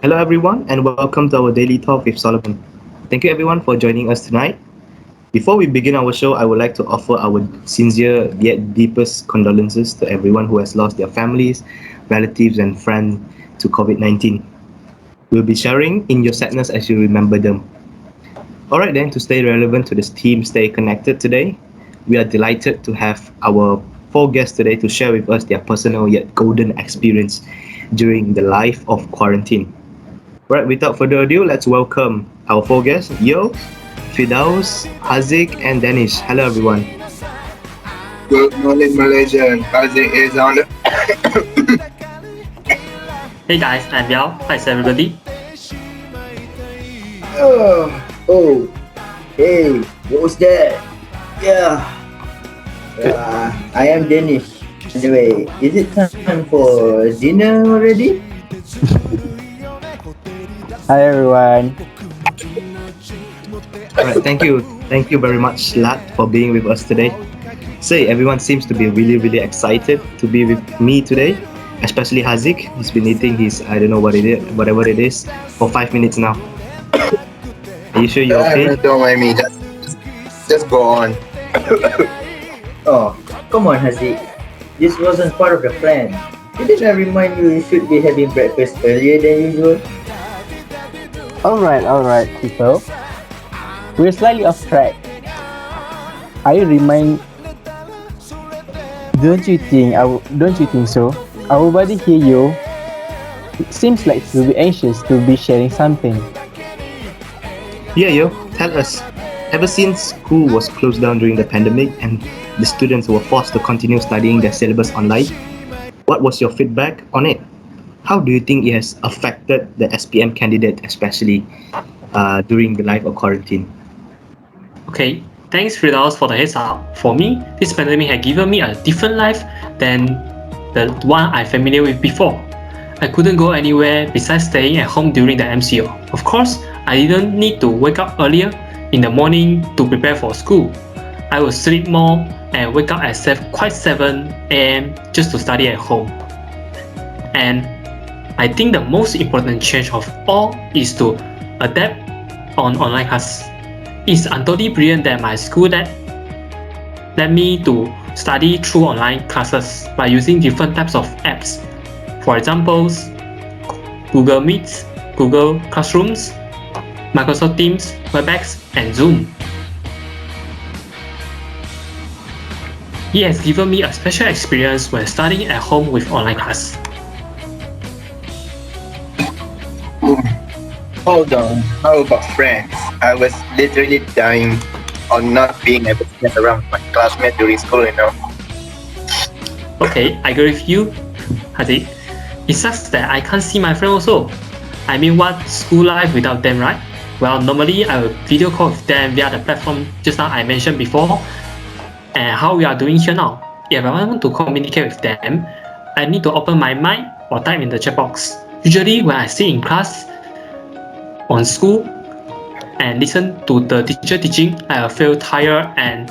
Hello, everyone, and welcome to our daily talk with Solomon. Thank you, everyone, for joining us tonight. Before we begin our show, I would like to offer our sincere yet deepest condolences to everyone who has lost their families, relatives, and friends to COVID 19. We'll be sharing in your sadness as you remember them. Alright, then, to stay relevant to this team, stay connected today, we are delighted to have our four guests today to share with us their personal yet golden experience during the life of quarantine. Right, without further ado, let's welcome our four guests, Yo, Fidaus, Haziq, and Danish. Hello, everyone. Good morning, Malaysia. Haziq is on the. Hey guys, I'm Yao. How's everybody? Oh, hey, what was that? Yeah, I am Danish. Anyway, is it time for dinner already? Hi everyone. Alright, thank you very much, Lat, for being with us today. Say, everyone seems to be really excited to be with me today, especially Haziq. He's been eating his, I don't know what it is, whatever it is, for 5 minutes now. Are you sure you're okay? Don't mind me. Just go on. Oh, come on, Haziq. This wasn't part of the plan. Didn't I remind you should be having breakfast earlier than usual? Alright, people. We're slightly off track. I remind don't you think so? Our body here you seems like to be anxious to be sharing something. Yeah, yo, tell us. Ever since school was closed down during the pandemic and the students were forced to continue studying their syllabus online, what was your feedback on it? How do you think it has affected the SPM candidate, especially during the life of quarantine? Okay, thanks Firdaus for the heads up. For me, this pandemic had given me a different life than the one I'm familiar with before. I couldn't go anywhere besides staying at home during the MCO. Of course, I didn't need to wake up earlier in the morning to prepare for school. I would sleep more and wake up at 7 a.m. just to study at home. And I think the most important change of all is to adapt on online class. It's undoubtedly brilliant that my school led me to study through online classes by using different types of apps. For example, Google Meets, Google Classrooms, Microsoft Teams, Webex, and Zoom. It has given me a special experience when studying at home with online class. Hold on. How about friends? I was literally dying on not being able to get around my classmates during school. Okay, I agree with you, Haziq. It sucks that I can't see my friend also. I mean, what school life without them, right? Well, normally I will video call with them via the platform just now I mentioned before, and how we are doing here now. If I want to communicate with them, I need to open my mic or type in the chat box. Usually, when I sit in class on school and listen to the teacher teaching, I will feel tired and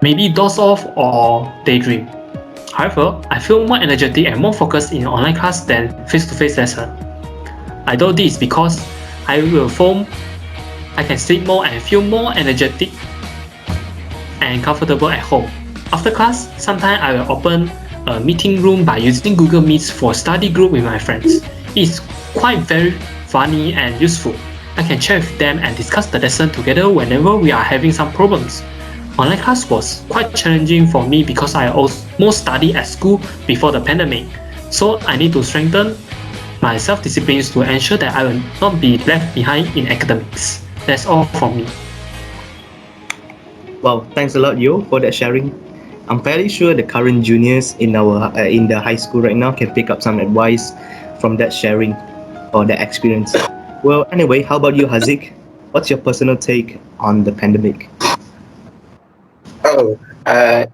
maybe doze off or daydream. However, I feel more energetic and more focused in online class than face-to-face lesson. I know this because I can sleep more and feel more energetic and comfortable at home. After class, sometimes I will open a meeting room by using Google Meets for study group with my friends. It's quite very funny and useful. I can chat with them and discuss the lesson together whenever we are having some problems. Online class was quite challenging for me because I almost studied at school before the pandemic, so I need to strengthen my self-discipline to ensure that I will not be left behind in academics. That's all from me. Well, thanks a lot, Yo, for that sharing. I'm fairly sure the current juniors in the high school right now can pick up some advice from that sharing or that experience. Well, anyway, how about you, Haziq? What's your personal take on the pandemic? Oh,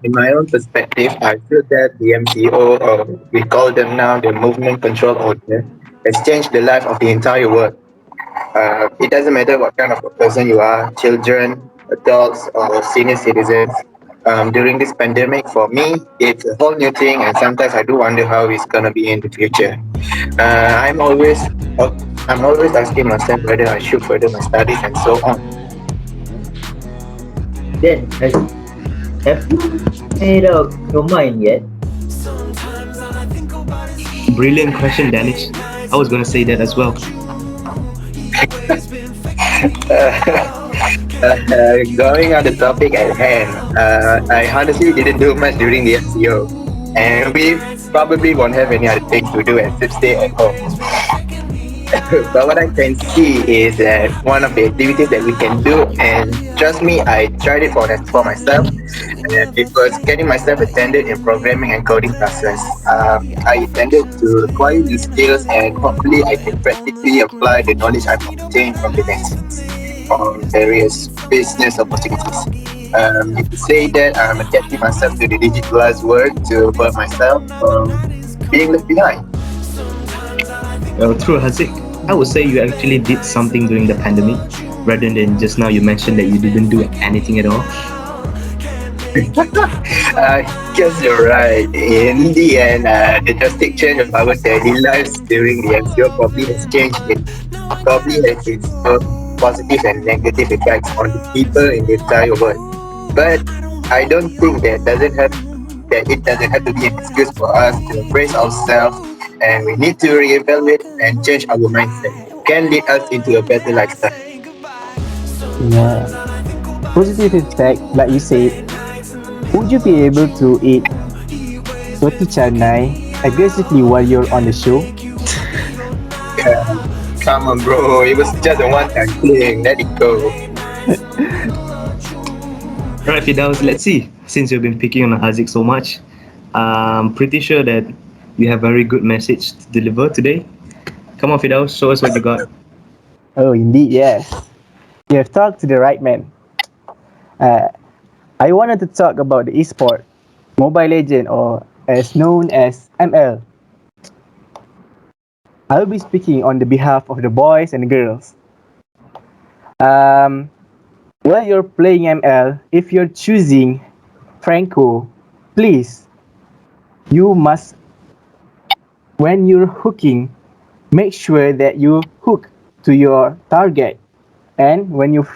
in my own perspective, I feel that the MCO, or we call them now the Movement Control Order, has changed the life of the entire world. It doesn't matter what kind of a person you are, children, adults, or senior citizens. During this pandemic, for me, it's a whole new thing, and sometimes I do wonder how it's gonna be in the future. I'm always I'm always asking myself whether I should further my studies and so on. Then, have you made up your mind yet? Brilliant question, Danish. I was gonna say that as well. Going on the topic at hand, I honestly didn't do much during the MCO, and we probably won't have any other things to do except stay at home. But what I can see is that one of the activities that we can do, and trust me, I tried it for myself, and it was getting myself attended in programming and coding classes. I intended to acquire these skills, and hopefully, I can practically apply the knowledge I've obtained from the lessons on various business opportunities. You could say that I'm adapting myself to the digitalized world to avoid myself from being left behind. Well, true, Haziq. I would say you actually did something during the pandemic, rather than just now you mentioned that you didn't do anything at all. I guess you're right. In the end, the drastic change of our daily lives during the MCO probably has changed it. Probably has its own positive and negative effects on the people in the entire world. But I don't think that it doesn't have to be an excuse for us to embrace ourselves, and we need to reevaluate and change our mindset. Can lead us into a better lifestyle. Yeah. Positive effect, like you said, would you be able to eat roti canai aggressively while you're on the show? Come on, bro. It was just a one-time thing. Let it go. Alright, Fidaus, let's see. Since you've been picking on Haziq so much, I'm pretty sure that you have a very good message to deliver today. Come on, Fidaus, show us what you got. Oh, indeed, yes. You have talked to the right man. I wanted to talk about the esport, Mobile Legend, or as known as ML. I'll be speaking on the behalf of the boys and girls. While you're playing ML, if you're choosing Franco, please, you must, when you're hooking, make sure that you hook to your target. And when you're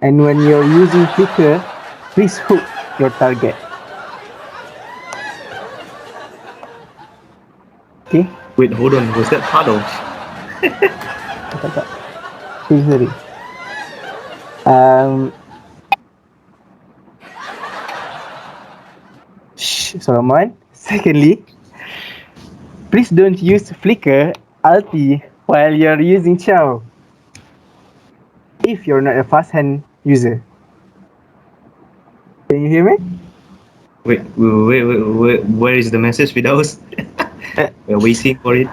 using flicker, please hook your target. Okay? Wait, hold on. Was that part of? Tak. Sorry. Solomon. Secondly, please don't use flicker ulti while you're using Chow. If you're not a fast hand user. Can you hear me? Wait, where is the message, Fidaus? We're waiting for it.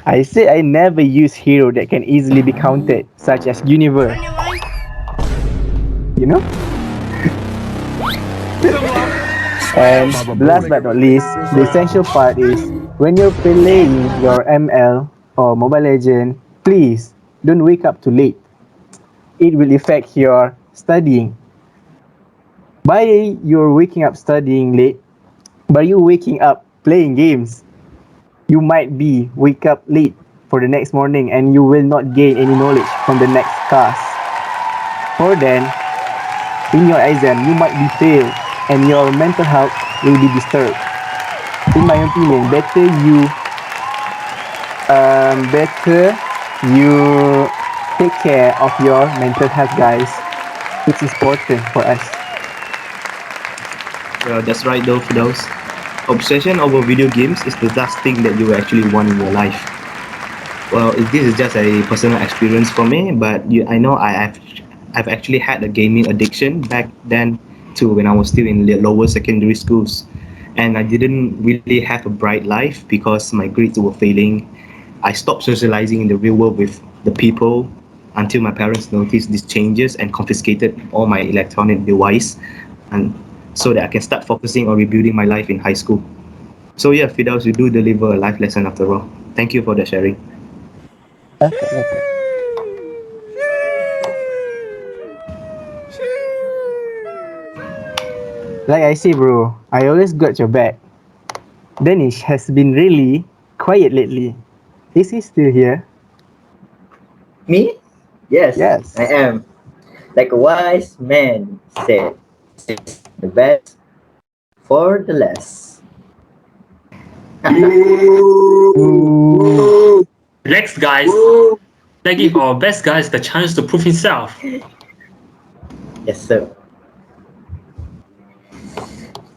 I said I never use hero that can easily be counted, such as Universe. You know? And last but not least, the essential part is when you're playing your ML or Mobile Legend, please don't wake up too late. It will affect your studying. By you're waking up studying late, by you waking up playing games, you might be wake up late for the next morning and you will not gain any knowledge from the next class. Or then, in your exam, you might be failed and your mental health will be disturbed. In my opinion, better you take care of your mental health, guys. It's important for us. Well, that's right though, Fidaus. Obsession over video games is the last thing that you actually want in your life. Well, this is just a personal experience for me, but I know I've actually had a gaming addiction back then too, when I was still in the lower secondary schools, and I didn't really have a bright life because my grades were failing. I stopped socializing in the real world with the people until my parents noticed these changes and confiscated all my electronic device, and so that I can start focusing on rebuilding my life in high school. So yeah, Fidaus, you do deliver a life lesson after all. Thank you for that sharing. Okay. Like I say, bro, I always got your back. Danish has been really quiet lately. Is he still here? Me? Yes, Yes. I am. Like a wise man said, "Save the best for the last." Ooh. Relax, guys. Let's give our best guys the chance to prove himself. Yes, sir.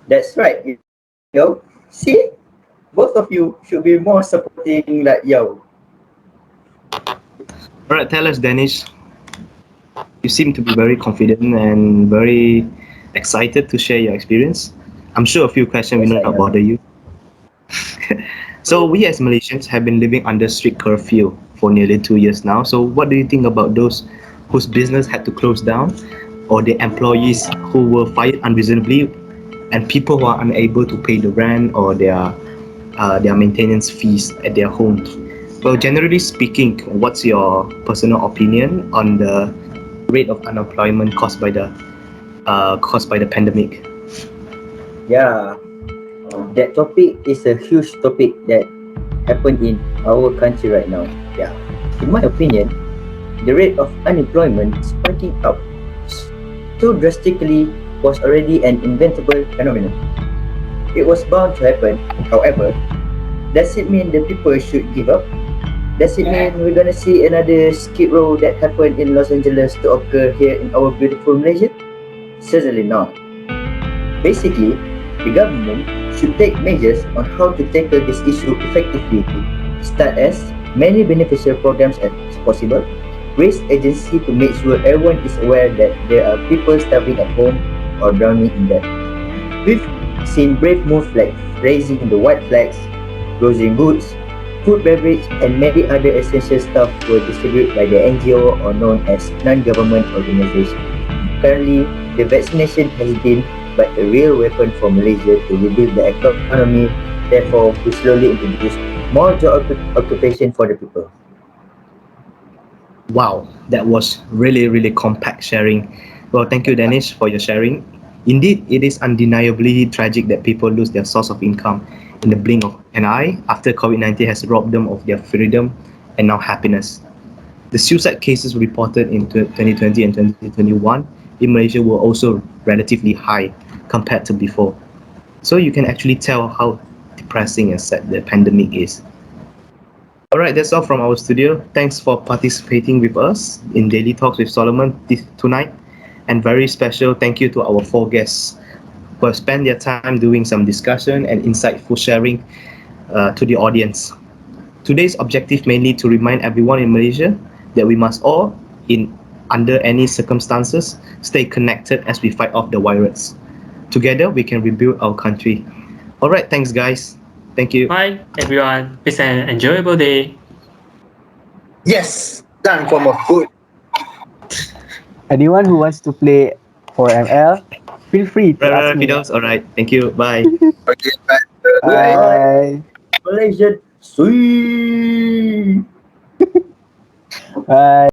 That's right. Yo, see, both of you should be more supporting like yo. All right, tell us, Danish. You seem to be very confident and very excited to share your experience. I'm sure a few questions Yes, will I not am. bother you. So we as Malaysians have been living under strict curfew for nearly 2 years now. So what do you think about those whose business had to close down, or the employees who were fired unreasonably, and people who are unable to pay the rent or their maintenance fees at their homes? Well, generally speaking, what's your personal opinion on the rate of unemployment caused by the pandemic? Yeah, that topic is a huge topic that happened in our country right now. Yeah, in my opinion, the rate of unemployment spiking up so drastically was already an inventable phenomenon. It was bound to happen. However, does it mean the people should give up? Does it mean we're gonna see another skid row that happened in Los Angeles to occur here in our beautiful Malaysia? Certainly not. Basically, the government should take measures on how to tackle this issue effectively. Start as many beneficial programs as possible. Raise agency to make sure everyone is aware that there are people starving at home or drowning in debt. We've seen brave moves like raising the white flags, closing goods, food, beverage, and many other essential stuff were distributed by the NGO or known as non-government organization. Currently, the vaccination has been but a real weapon for Malaysia to rebuild the economy. Therefore, we slowly introduce more job occupation for the people. Wow, that was really, really compact sharing. Well, thank you, Danish, for your sharing. Indeed, it is undeniably tragic that people lose their source of income in the blink of an eye after COVID-19 has robbed them of their freedom and now happiness. The suicide cases reported in 2020 and 2021 in Malaysia were also relatively high compared to before. So you can actually tell how depressing and sad the pandemic is. All right, that's all from our studio. Thanks for participating with us in Daily Talks with Solomon tonight. And very special thank you to our four guests who have spent their time doing some discussion and insightful sharing to the audience. Today's objective mainly to remind everyone in Malaysia that we must all, in under any circumstances, stay connected as we fight off the virus. Together, we can rebuild our country. All right, thanks, guys. Thank you. Bye, everyone. It's an enjoyable day. Yes, time for more food. Anyone who wants to play for ML, feel free to ask Right, me. Fidos. All right. Thank you. Bye. Okay, bye. Bye. Malaysian, sweet. Bye.